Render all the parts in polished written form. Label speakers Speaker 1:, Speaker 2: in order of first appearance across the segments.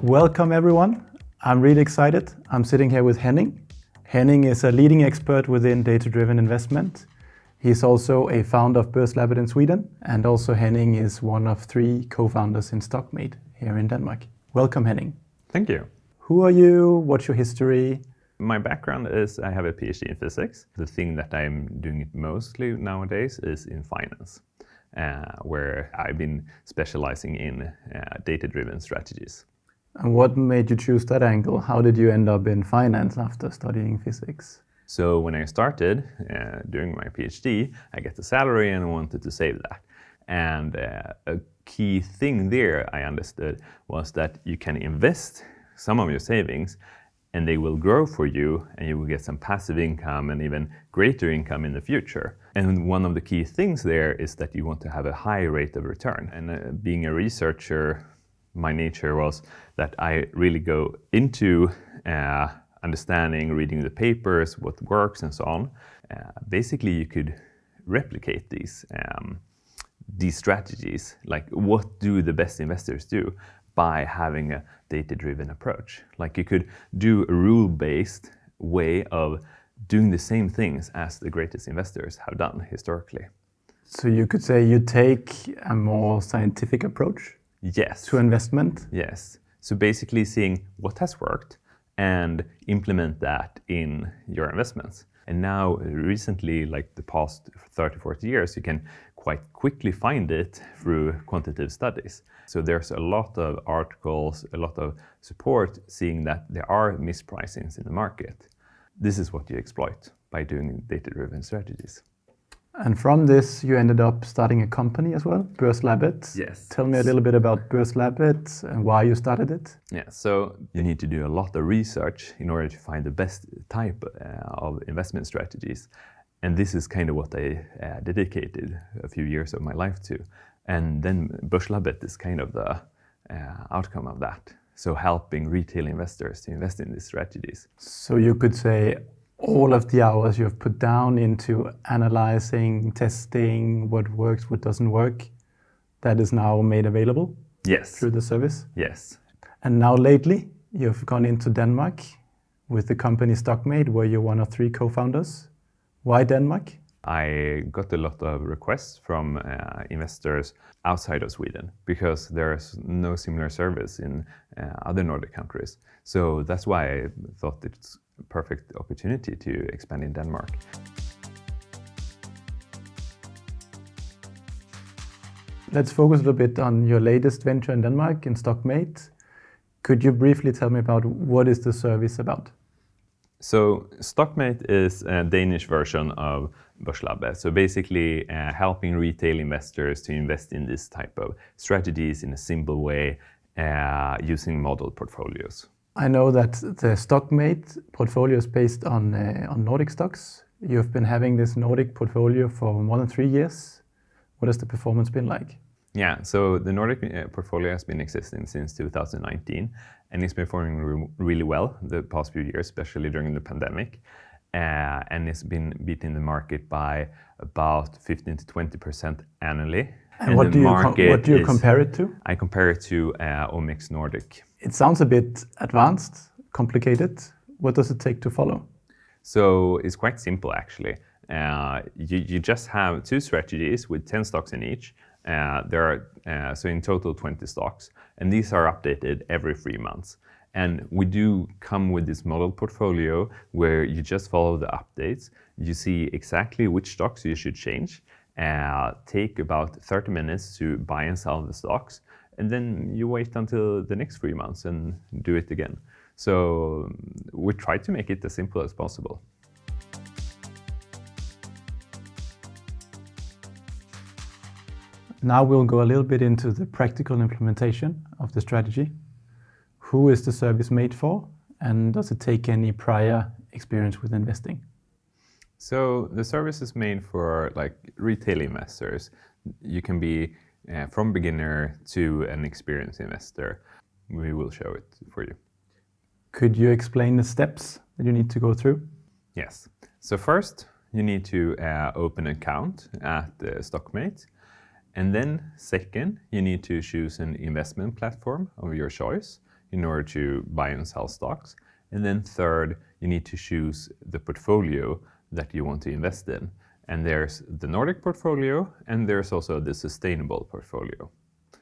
Speaker 1: Welcome everyone. I'm really excited. I'm sitting here with Henning. Henning is a leading expert within data-driven investment. He's also a founder of Børslabbet in Sweden, and also Henning is one of 3 co-founders in Stockmate here in Denmark. Welcome, Henning.
Speaker 2: Thank you.
Speaker 1: Who are you? What's your history?
Speaker 2: My background is I have a PhD in physics. The thing that I'm doing mostly nowadays is in finance, where I've been specializing in data-driven strategies.
Speaker 1: And what made you choose that angle? How did you end up in finance after studying physics?
Speaker 2: So when I started doing my PhD, I get a salary and I wanted to save that. And a key thing there I understood was that you can invest some of your savings and they will grow for you and you will get some passive income and even greater income in the future. And one of the key things there is that you want to have a high rate of return. And being a researcher, my nature was that I really go into understanding, reading the papers, what works and so on. Basically, you could replicate these strategies, like what do the best investors do, by having a data-driven approach. Like you could do a rule-based way of doing the same things as the greatest investors have done historically.
Speaker 1: So you could say you take a more scientific approach?
Speaker 2: Yes.
Speaker 1: To investment?
Speaker 2: Yes. So basically seeing what has worked and implement that in your investments. And now recently, like the past 30, 40 years, you can quite quickly find it through quantitative studies. So there's a lot of articles, a lot of support seeing that there are mispricings in the market. This is what you exploit by doing data-driven strategies.
Speaker 1: And from this, you ended up starting a company as well, Børslabbet.
Speaker 2: Yes.
Speaker 1: Tell me a little bit about Børslabbet and why you started it.
Speaker 2: Yeah, so you need to do a lot of research in order to find the best type of investment strategies. And this is kind of what I dedicated a few years of my life to. And then Børslabbet is kind of the outcome of that. So helping retail investors to invest in these strategies.
Speaker 1: So you could say all of the hours you have put down into analyzing, testing what works, what doesn't work, that is now made available?
Speaker 2: Yes.
Speaker 1: Through the service?
Speaker 2: Yes.
Speaker 1: And now lately, you've gone into Denmark with the company Stockmate, where you're one of 3 co-founders. Why Denmark?
Speaker 2: I got a lot of requests from investors outside of Sweden because there's no similar service in other Nordic countries. So that's why I thought it's a perfect opportunity to expand in Denmark.
Speaker 1: Let's focus a little bit on your latest venture in Denmark, in Stockmate. Could you briefly tell me about what is the service about?
Speaker 2: So Stockmate is a Danish version of Børslabbet. So basically helping retail investors to invest in this type of strategies in a simple way using model portfolios. I
Speaker 1: know that the Stockmate portfolio is based on Nordic stocks. You've been having this Nordic portfolio for more than 3 years. What has the performance been like?
Speaker 2: Yeah, so the Nordic portfolio has been existing since 2019 and it's been performing really well the past few years, especially during the pandemic. And it's been beating the market by about 15 to 20% annually.
Speaker 1: And what do you compare it to?
Speaker 2: I compare it to OMX Nordic.
Speaker 1: It sounds a bit advanced, complicated. What does it take to follow?
Speaker 2: So it's quite simple actually. You just have 2 strategies with 10 stocks in each. There are so in total 20 stocks, and these are updated every 3 months. And we do come with this model portfolio where you just follow the updates. You see exactly which stocks you should change. Take about 30 minutes to buy and sell the stocks, and then you wait until the next 3 months and do it again. So we try to make it as simple as possible.
Speaker 1: Now we'll go a little bit into the practical implementation of the strategy. Who is the service made for, and does it take any prior experience with investing?
Speaker 2: So the service is made for like retail investors. You can be from beginner to an experienced investor. We will show it for you.
Speaker 1: Could you explain the steps that you need to go through?
Speaker 2: Yes. So first, you need to open an account at Stockmate. And then second, you need to choose an investment platform of your choice. in order to buy and sell stocks. And then third, you need to choose the portfolio that you want to invest in. And there's the Nordic portfolio, and there's also the sustainable portfolio.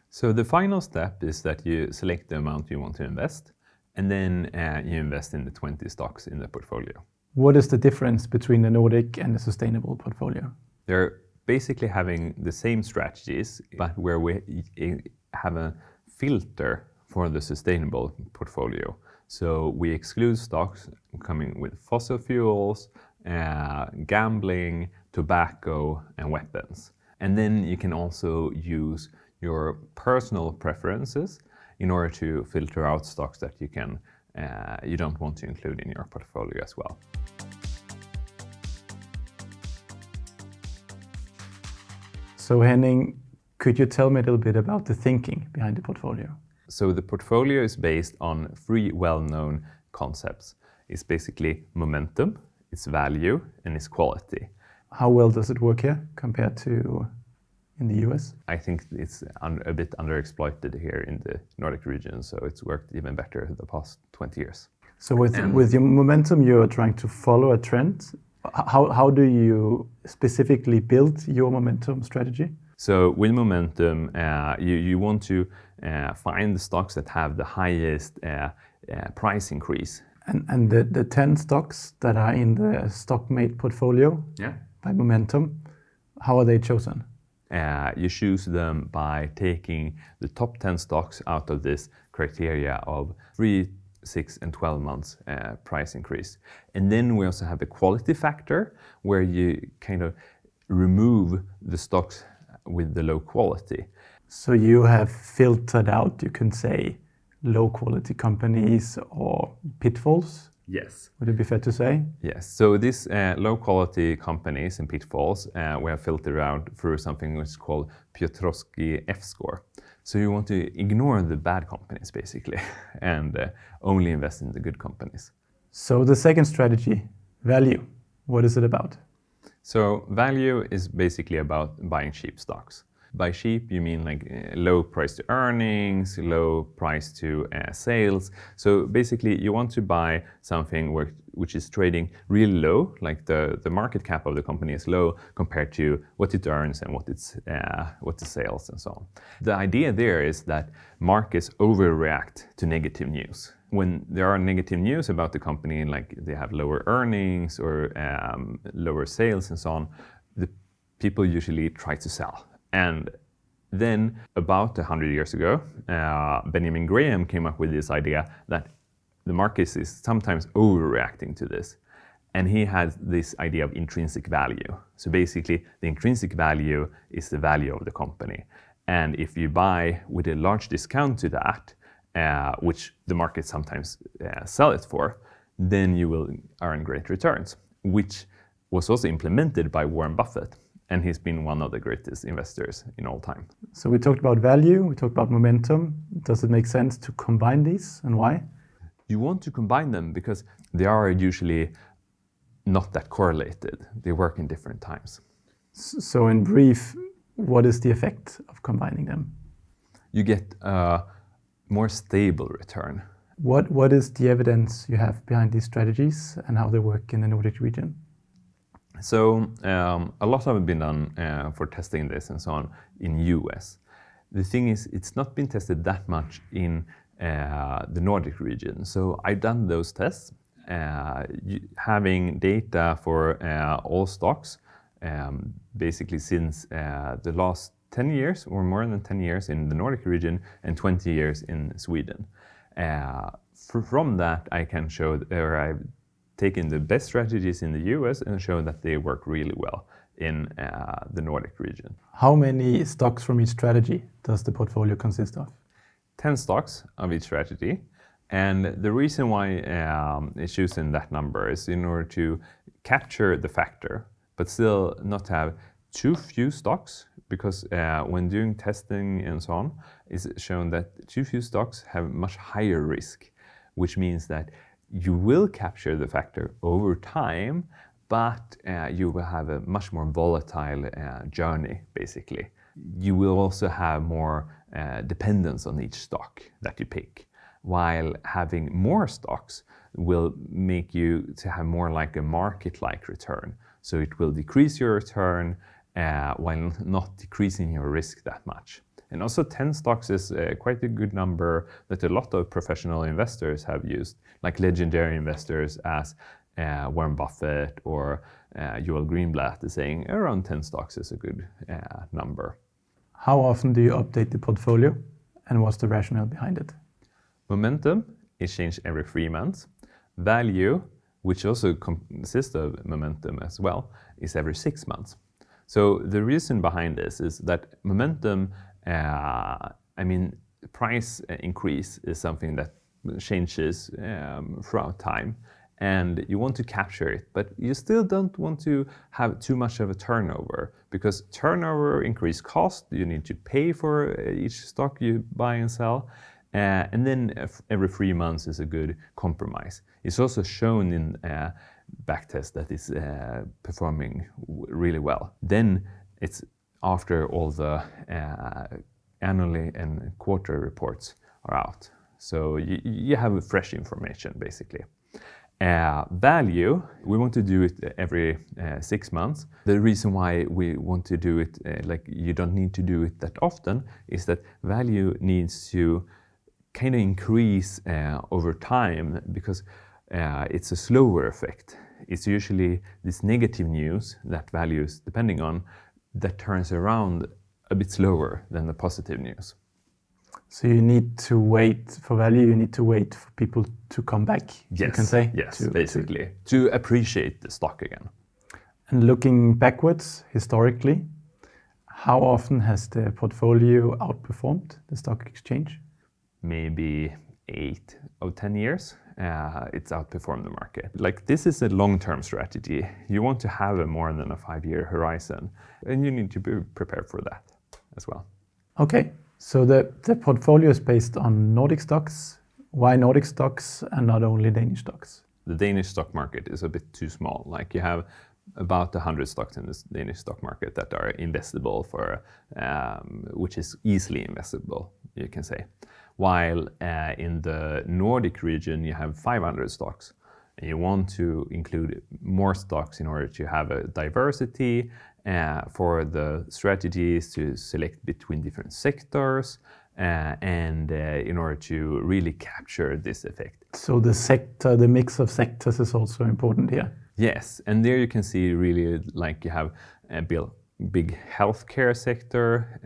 Speaker 2: So the final step is that you select the amount you want to invest, and then you invest in the 20 stocks in the portfolio.
Speaker 1: What is the difference between the Nordic and the sustainable portfolio?
Speaker 2: They're basically having the same strategies, but where we have a filter for the sustainable portfolio. So we exclude stocks coming with fossil fuels, gambling, tobacco, and weapons. And then you can also use your personal preferences in order to filter out stocks that you don't want to include in your portfolio as well.
Speaker 1: So Henning, could you tell me a little bit about the thinking behind the portfolio?
Speaker 2: So the portfolio is based on 3 well-known concepts. It's basically momentum, its value, and its quality.
Speaker 1: How well does it work here compared to in the US?
Speaker 2: I think it's a bit underexploited here in the Nordic region, so it's worked even better the past 20 years.
Speaker 1: So with your momentum, you're trying to follow a trend. How do you specifically build your momentum strategy?
Speaker 2: So with momentum, you want to find the stocks that have the highest price increase.
Speaker 1: And the 10 stocks that are in the StockMate portfolio by momentum, how are they chosen?
Speaker 2: You choose them by taking the top 10 stocks out of this criteria of 3, 6, and 12 months price increase. And then we also have a quality factor where you kind of remove the stocks with the low quality.
Speaker 1: So you have filtered out, you can say, low quality companies or pitfalls?
Speaker 2: Yes.
Speaker 1: Would it be fair to say?
Speaker 2: Yes. So these low quality companies and pitfalls we have filtered out through something which is called Piotrowski F-score. So you want to ignore the bad companies basically and only invest in the good companies.
Speaker 1: So the second strategy, value, what is it about?
Speaker 2: So value is basically about buying cheap stocks. By cheap, you mean like low price to earnings, low price to sales. So basically, you want to buy something which is trading really low, like the market cap of the company is low compared to what it earns and what the sales and so on. The idea there is that markets overreact to negative news. When there are negative news about the company, like they have lower earnings or lower sales and so on, the people usually try to sell. And then about 100 years ago, Benjamin Graham came up with this idea that the market is sometimes overreacting to this. And he had this idea of intrinsic value. So basically, the intrinsic value is the value of the company. And if you buy with a large discount to that, which the market sometimes sell it for, then you will earn great returns, which was also implemented by Warren Buffett. And he's been one of the greatest investors in all time.
Speaker 1: So we talked about value, we talked about momentum. Does it make sense to combine these, and why?
Speaker 2: You want to combine them because they are usually not that correlated. They work in different times.
Speaker 1: So in brief, what is the effect of combining them?
Speaker 2: You get a more stable return.
Speaker 1: What is the evidence you have behind these strategies and how they work in the Nordic region?
Speaker 2: So a lot have been done for testing this and so on in US. The thing is, it's not been tested that much in the Nordic region. So I've done those tests, having data for all stocks, basically since the last 10 years or more than 10 years in the Nordic region and 20 years in Sweden. From that, I can show, or I've taken the best strategies in the US and shown that they work really well in the Nordic region.
Speaker 1: How many stocks from each strategy does the portfolio consist of?
Speaker 2: 10 stocks of each strategy. And the reason why it's choosing that number is in order to capture the factor, but still not have too few stocks, because when doing testing and so on, it's shown that too few stocks have much higher risk, which means that you will capture the factor over time, but you will have a much more volatile journey, basically. You will also have more dependence on each stock that you pick, while having more stocks will make you to have more like a market-like return. So it will decrease your return while not decreasing your risk that much. And also 10 stocks is quite a good number that a lot of professional investors have used, like legendary investors as Warren Buffett or Joel Greenblatt is saying around 10 stocks is a good number.
Speaker 1: How often do you update the portfolio, and what's the rationale behind it?
Speaker 2: Momentum is changed every 3 months. Value, which also consists of momentum as well, is every 6 months. So the reason behind this is that momentum, price increase is something that changes throughout time, and you want to capture it, but you still don't want to have too much of a turnover, because turnover increase cost, you need to pay for each stock you buy and sell, and then every 3 months is a good compromise. It's also shown in backtest that it's performing really well. Then it's after all the annually and quarter reports are out. So you have fresh information basically. Value, we want to do it every 6 months. The reason why we want to do it, you don't need to do it that often, is that value needs to kind of increase over time, because it's a slower effect. It's usually this negative news that value is depending on that turns around a bit slower than the positive news.
Speaker 1: So you need to wait for value, you need to wait for people to come back,
Speaker 2: yes,
Speaker 1: you can say?
Speaker 2: Yes, basically. To appreciate the stock again.
Speaker 1: And looking backwards, historically, how often has the portfolio outperformed the stock exchange?
Speaker 2: Maybe 8 of 10 years, it's outperformed the market. This is a long-term strategy. You want to have a more than a 5-year horizon, and you need to be prepared for that as well.
Speaker 1: Okay, so the portfolio is based on Nordic stocks. Why Nordic stocks and not only Danish stocks?
Speaker 2: The Danish stock market is a bit too small. You have about 100 stocks in the Danish stock market that are investable for, which is easily investable, you can say. While in the Nordic region, you have 500 stocks. And you want to include more stocks in order to have a diversity for the strategies, to select between different sectors, and in order to really capture this effect.
Speaker 1: So the mix of sectors is also important here.
Speaker 2: Yes, and there you can see really you have a big healthcare sector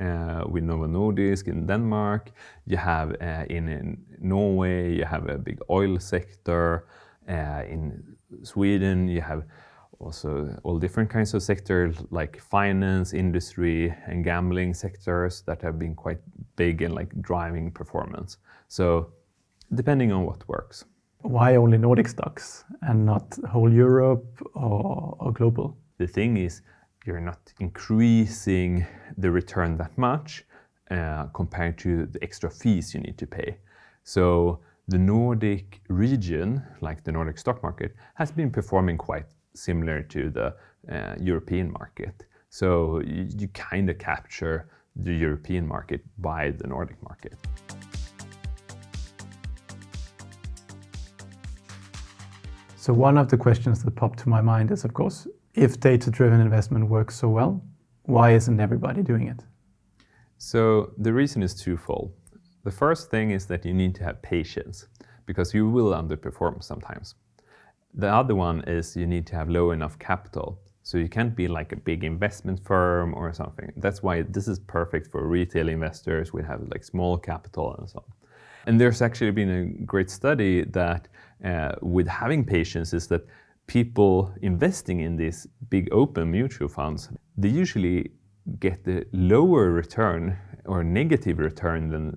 Speaker 2: with Novo Nordisk in Denmark. You have in Norway, you have a big oil sector. In Sweden, you have also all different kinds of sectors like finance, industry, and gambling sectors that have been quite big and driving performance. So depending on what works.
Speaker 1: Why only Nordic stocks and not whole Europe or global?
Speaker 2: The thing is, you're not increasing the return that much compared to the extra fees you need to pay. So the Nordic region, like the Nordic stock market, has been performing quite similar to the European market. So you kind of capture the European market by the Nordic market.
Speaker 1: So one of the questions that popped to my mind is, of course, if data-driven investment works so well, why isn't everybody doing it?
Speaker 2: So the reason is twofold. The first thing is that you need to have patience, because you will underperform sometimes. The other one is you need to have low enough capital. So you can't be like a big investment firm or something. That's why this is perfect for retail investors. We have small capital and so on. And there's actually been a great study that with having patience is that people investing in these big open mutual funds, they usually get the lower return or negative return than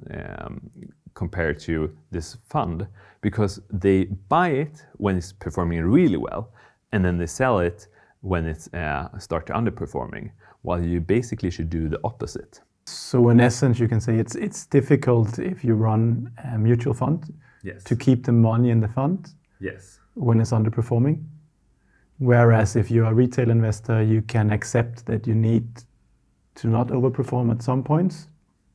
Speaker 2: compared to this fund, because they buy it when it's performing really well, and then they sell it when it's start underperforming, while you basically should do the opposite.
Speaker 1: So in essence, you can say it's difficult if you run a mutual fund,
Speaker 2: yes,
Speaker 1: to keep the money in the fund,
Speaker 2: yes,
Speaker 1: when it's underperforming. Whereas if you're a retail investor, you can accept that you need to not overperform at some points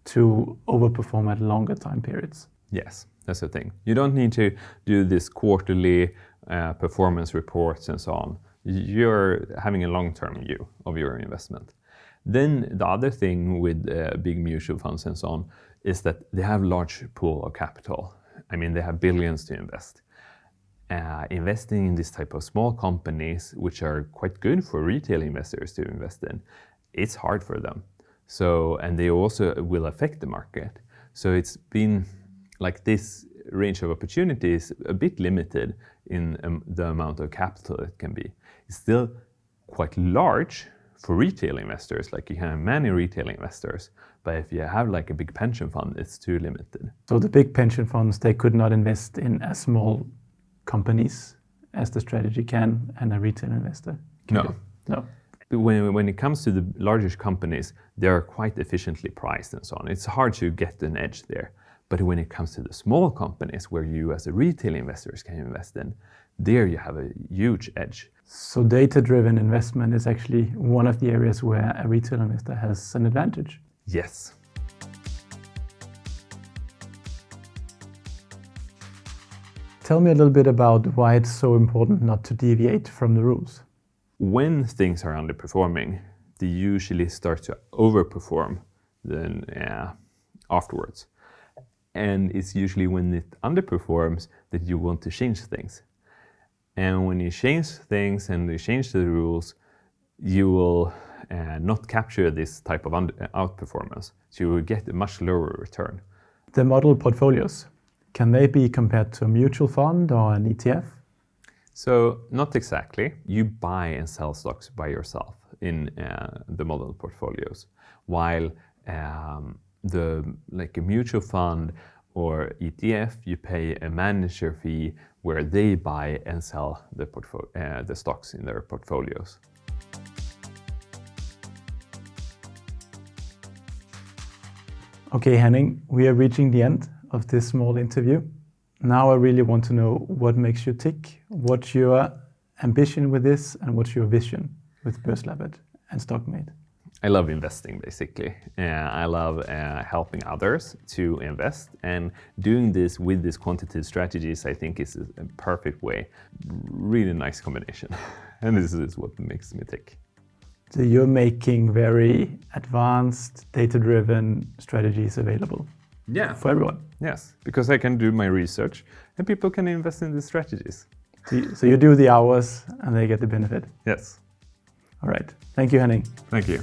Speaker 1: to overperform at longer time periods.
Speaker 2: Yes, That's the thing. You don't need to do this quarterly performance reports and so on. You're having a long-term view of your investment. Then the other thing with big mutual funds and so on is that they have large pool of capital. I mean, they have billions to invest. Investing in this type of small companies, which are quite good for retail investors to invest in, it's hard for them. So, and they also will affect the market. So it's been like this range of opportunities a bit limited in the amount of capital it can be. It's still quite large for retail investors, like you can have many retail investors, but if you have like a big pension fund, it's too limited.
Speaker 1: So the big pension funds, they could not invest in as small companies as the strategy can, and a retail investor can
Speaker 2: No.
Speaker 1: do. No.
Speaker 2: When it comes to the largest companies, they are quite efficiently priced and so on. It's hard to get an edge there. But when it comes to the small companies where you as a retail investors can invest in, there you have a huge edge.
Speaker 1: So data-driven investment is actually one of the areas where a retail investor has an advantage.
Speaker 2: Yes.
Speaker 1: Tell me a little bit about why it's so important not to deviate from the rules.
Speaker 2: When things are underperforming, they usually start to overperform then afterwards. And it's usually when it underperforms that you want to change things. And when you change things and you change the rules, you will not capture this type of outperformance. So you will get a much lower return.
Speaker 1: The model portfolios, can they be compared to a mutual fund or an ETF?
Speaker 2: So not exactly. You buy and sell stocks by yourself in the model portfolios, while like a mutual fund or ETF, you pay a manager fee where they buy and sell the stocks in their portfolios.
Speaker 1: Okay, Henning, we are reaching the end of this small interview. Now I really want to know what makes you tick, what's your ambition with this, and what's your vision with Börslabbet and Stockmate?
Speaker 2: I love investing, basically. I love helping others to invest, and doing this with these quantitative strategies, I think is a perfect way. Really nice combination. And this is what makes me tick.
Speaker 1: So you're making very advanced, data-driven strategies available for everyone.
Speaker 2: Yes, because I can do my research and people can invest in these strategies.
Speaker 1: So you do the hours and they get the benefit.
Speaker 2: Yes.
Speaker 1: All right. Thank you, Henning.
Speaker 2: Thank you.